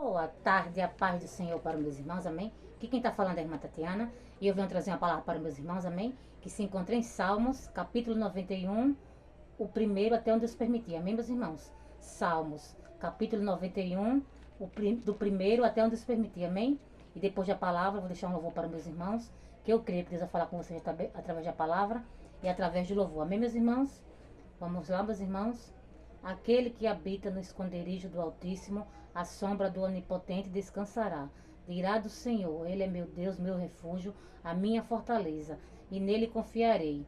Boa tarde, a paz do Senhor para os meus irmãos, amém? Aqui quem está falando é a irmã Tatiana e eu venho trazer uma palavra para os meus irmãos, amém? Que se encontra em Salmos, capítulo 91, o primeiro até onde Deus permitir, amém, meus irmãos? Salmos, capítulo 91, do primeiro até onde Deus permitir, amém? E depois da palavra, eu vou deixar um louvor para os meus irmãos, que eu creio que Deus vai falar com vocês através da palavra e através do louvor, amém, meus irmãos? Vamos lá, meus irmãos? Aquele que habita no esconderijo do Altíssimo, à sombra do Onipotente descansará. Dirá do Senhor, Ele é meu Deus, meu refúgio, a minha fortaleza, e nele confiarei.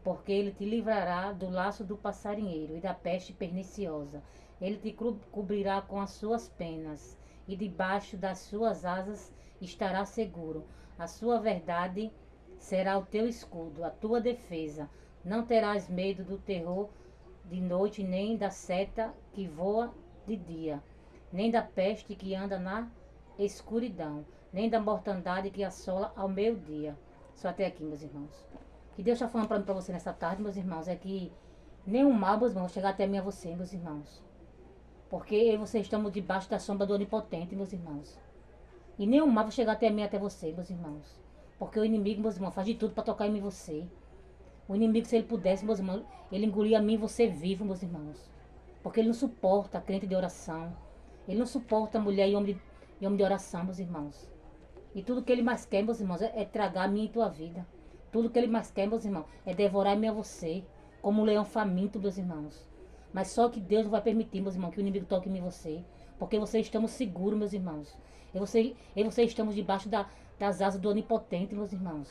Porque ele te livrará do laço do passarinheiro e da peste perniciosa. Ele te cobrirá com as suas penas, e debaixo das suas asas estará seguro. A sua verdade será o teu escudo, a tua defesa. Não terás medo do terror de noite, nem da seta que voa de dia, nem da peste que anda na escuridão, nem da mortandade que assola ao meio-dia. Só até aqui, meus irmãos. Que Deus está falando para mim, para você nessa tarde, meus irmãos, é que nenhum mal, meus irmãos, chegar até mim a você, meus irmãos. Porque eu e você estamos debaixo da sombra do Onipotente, meus irmãos. E nenhum mal vai chegar até mim, até você, meus irmãos. Porque o inimigo, meus irmãos, faz de tudo para tocar em mim e você. O inimigo, se ele pudesse, meus irmãos, ele engolia a mim e você vivo, meus irmãos. Porque ele não suporta crente de oração. Ele não suporta mulher e homem de oração, meus irmãos. E tudo que ele mais quer, meus irmãos, é tragar a minha e tua vida. Tudo que ele mais quer, meus irmãos, é devorar a mim e a você. Como um leão faminto, meus irmãos. Mas só que Deus não vai permitir, meus irmãos, que o inimigo toque em mim e você. Porque vocês estamos seguros, meus irmãos. E vocês estamos debaixo das asas do Onipotente, meus irmãos.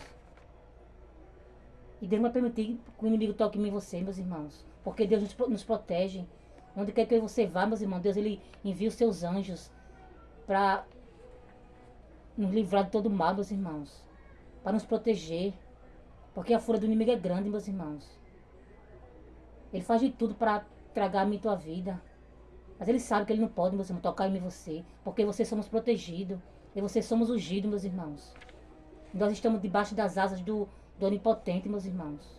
E Deus não vai permitir que o inimigo toque em mim e você, meus irmãos. Porque Deus nos protege. Onde quer que você vá, meus irmãos, Deus ele envia os seus anjos para nos livrar de todo mal, meus irmãos. Para nos proteger. Porque a fúria do inimigo é grande, meus irmãos. Ele faz de tudo para tragar a minha e tua vida. Mas ele sabe que ele não pode, meus irmãos, tocar em mim e você. Porque vocês somos protegidos. E vocês somos ungidos, meus irmãos. Nós estamos debaixo das asas do Onipotente, meus irmãos.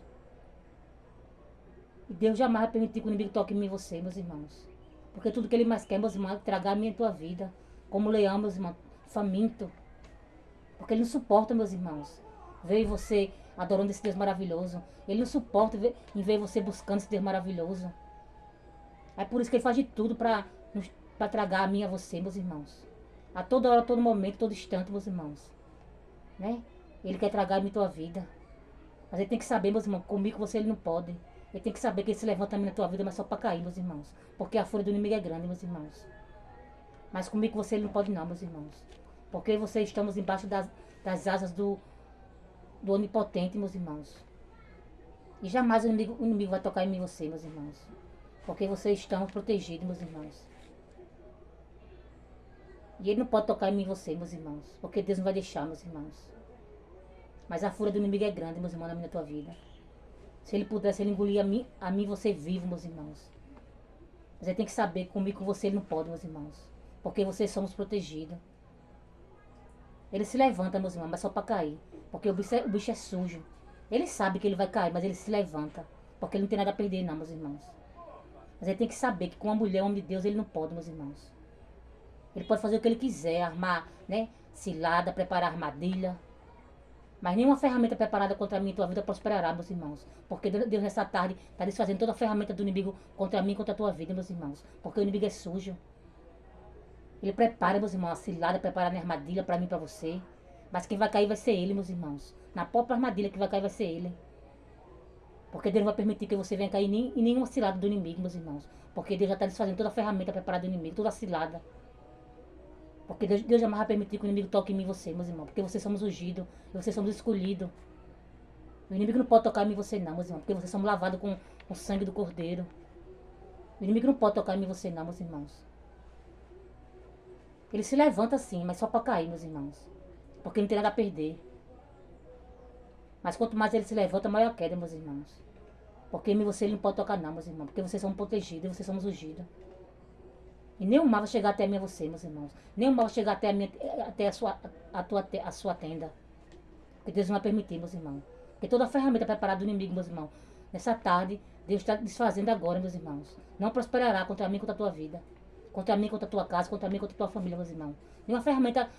E Deus jamais vai permitir que o inimigo toque em mim e você, meus irmãos. Porque tudo que ele mais quer, meus irmãos, é tragar a minha e a tua vida. Como leão, meus irmãos, faminto. Porque ele não suporta, meus irmãos, ver você adorando esse Deus maravilhoso. Ele não suporta em ver você buscando esse Deus maravilhoso. É por isso que ele faz de tudo para tragar a mim e a você, meus irmãos. A toda hora, a todo momento, todo instante, meus irmãos. Né? Ele quer tragar a minha e a tua vida. Mas ele tem que saber, meus irmãos, comigo você ele não pode. Ele tem que saber que ele se levanta também na tua vida, mas só para cair, meus irmãos. Porque a fúria do inimigo é grande, meus irmãos. Mas comigo você ele não pode não, meus irmãos. Porque vocês estamos embaixo das asas do Onipotente, meus irmãos. E jamais o inimigo vai tocar em mim e você, meus irmãos. Porque vocês estão protegidos, meus irmãos. E ele não pode tocar em mim e você, meus irmãos. Porque Deus não vai deixar, meus irmãos. Mas a fúria do inimigo é grande, meus irmãos, na minha tua vida. Se ele pudesse, ele engolia a mim você vivo, meus irmãos. Mas ele tem que saber que comigo com você ele não pode, meus irmãos. Porque vocês somos protegidos. Ele se levanta, meus irmãos, mas só para cair. Porque o bicho é sujo. Ele sabe que ele vai cair, mas ele se levanta. Porque ele não tem nada a perder, não, meus irmãos. Mas ele tem que saber que com uma mulher, homem de Deus, ele não pode, meus irmãos. Ele pode fazer o que ele quiser, armar, né? Cilada, preparar armadilha. Mas nenhuma ferramenta preparada contra mim e tua vida prosperará, meus irmãos. Porque Deus nessa tarde está desfazendo toda a ferramenta do inimigo contra mim e contra a tua vida, meus irmãos. Porque o inimigo é sujo. Ele prepara, meus irmãos, a cilada, prepara a armadilha para mim e para você. Mas quem vai cair vai ser ele, meus irmãos. Na própria armadilha que vai cair vai ser ele. Porque Deus não vai permitir que você venha cair em nenhuma cilada do inimigo, meus irmãos. Porque Deus já está desfazendo toda a ferramenta preparada do inimigo, toda a cilada. Porque Deus jamais vai permitir que o inimigo toque em mim e você, meus irmãos. Porque vocês somos ungidos, vocês somos escolhidos. O inimigo não pode tocar em mim e você não, meus irmãos. Porque vocês somos lavados com o sangue do Cordeiro. O inimigo não pode tocar em mim e você não, meus irmãos. Ele se levanta sim, mas só para cair, meus irmãos. Porque não tem nada a perder. Mas quanto mais ele se levanta, maior a queda, meus irmãos. Porque em mim e você ele não pode tocar não, meus irmãos. Porque vocês são protegidos e vocês somos ungidos. E nenhum mal vai chegar até mim e você, meus irmãos. Nenhum mal vai chegar até a sua tenda. Porque Deus não vai permitir, meus irmãos. Porque toda a ferramenta preparada do inimigo, meus irmãos. Nessa tarde, Deus está desfazendo agora, meus irmãos. Não prosperará contra mim e contra a tua vida. Contra mim, contra a tua casa, contra mim, contra a tua família, meus irmãos. Nenhuma ferramenta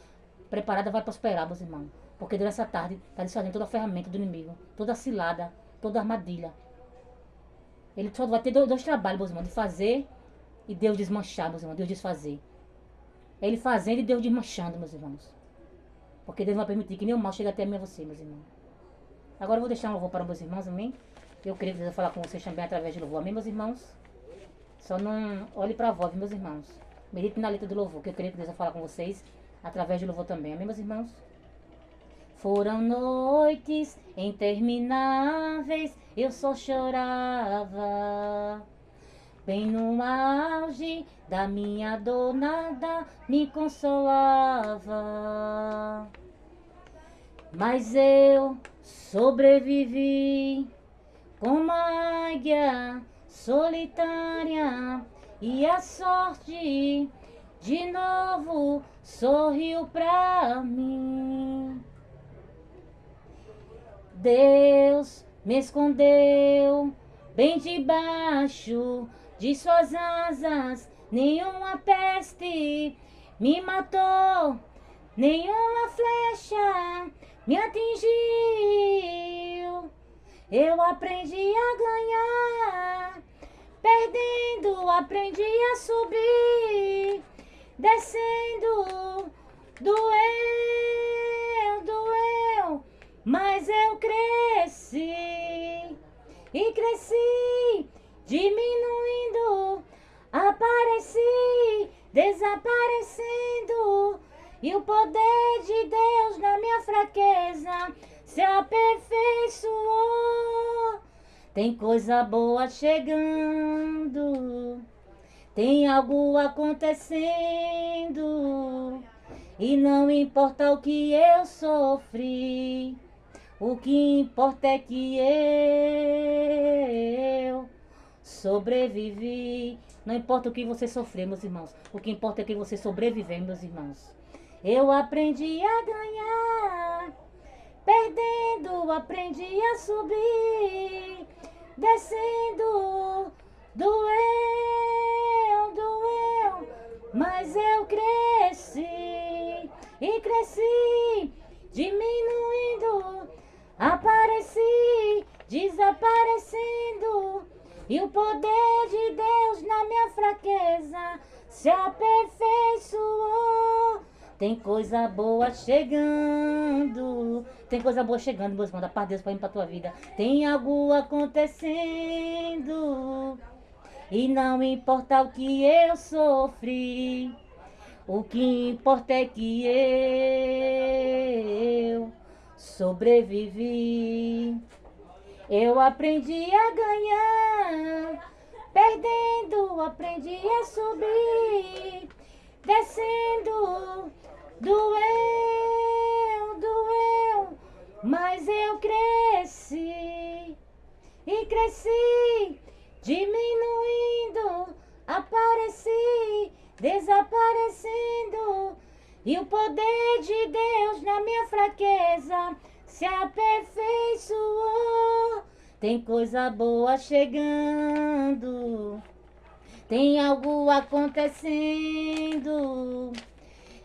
preparada vai prosperar, meus irmãos. Porque durante essa tarde está desfazendo toda a ferramenta do inimigo. Toda a cilada, toda a armadilha. Ele só vai ter dois trabalhos, meus irmãos. De fazer e Deus desmanchar, meus irmãos. Deus desfazer. É ele fazendo e Deus desmanchando, meus irmãos. Porque Deus não vai permitir que nenhum mal chegue até mim e você, meus irmãos. Agora eu vou deixar um louvor para meus irmãos, amém? Eu creio que Deus vai falar com vocês também através de louvor, amém, meus irmãos? Só não olhe para a voz, meus irmãos. Medite na letra do louvor, que eu creio que Deus vai falar com vocês através de louvor também, amém, meus irmãos? Foram noites intermináveis, eu só chorava. Bem no auge da minha dor, nada me consolava. Mas eu sobrevivi como uma águia solitária, e a sorte de novo sorriu pra mim. Deus me escondeu bem debaixo de suas asas, nenhuma peste me matou, nenhuma flecha me atingiu. Eu aprendi a ganhar, perdendo, aprendi a subir, descendo, doeu, mas eu cresci e cresci, diminuindo, apareci, desaparecendo, e o poder de Deus na minha fraqueza se aperfeiçoou. Tem coisa boa chegando, tem algo acontecendo, e não importa o que eu sofri, o que importa é que eu sobrevivi. Não importa o que você sofreu, meus irmãos, o que importa é que você sobreviveu, meus irmãos. Eu aprendi a ganhar, perdendo, aprendi a subir, descendo, doeu, mas eu cresci e cresci, diminuindo, apareci, desaparecendo, e o poder de Deus na minha fraqueza se aperfeiçoou. Tem coisa boa chegando, tem coisa boa chegando, meus irmãos, da parte de Deus para mim, para a tua vida. Tem algo acontecendo, e não importa o que eu sofri, o que importa é que eu sobrevivi. Eu aprendi a ganhar, perdendo, aprendi a subir, descendo, doeu, mas eu cresci e cresci, diminuindo, apareci, desaparecendo, e o poder de Deus na minha fraqueza se aperfeiçoou. Tem coisa boa chegando, tem algo acontecendo,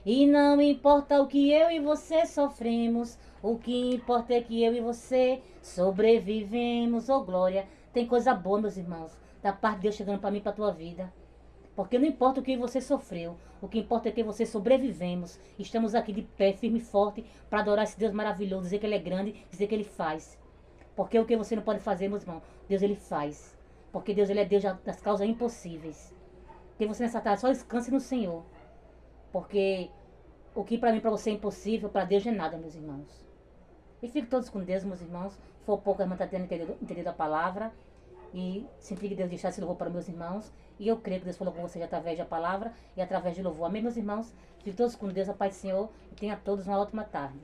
e não importa o que eu e você sofremos, o que importa é que eu e você sobrevivemos. Oh glória, tem coisa boa, meus irmãos, da parte de Deus chegando para mim e para a tua vida. Porque não importa o que você sofreu, o que importa é que você sobrevivemos. Estamos aqui de pé, firme e forte, para adorar esse Deus maravilhoso, dizer que Ele é grande, dizer que Ele faz. Porque o que você não pode fazer, meus irmãos, Deus Ele faz. Porque Deus Ele é Deus das causas impossíveis. Que você nessa tarde só descanse no Senhor. Porque o que para mim e para você é impossível, para Deus não é nada, meus irmãos. E fiquem todos com Deus, meus irmãos. For pouco, a irmã está tendo entendido a palavra. E senti que Deus deixasse esse louvor para meus irmãos. E eu creio que Deus falou com vocês através da palavra e através de louvor. Amém, meus irmãos? Fiquem todos com Deus, a paz do Senhor. E tenha todos uma ótima tarde.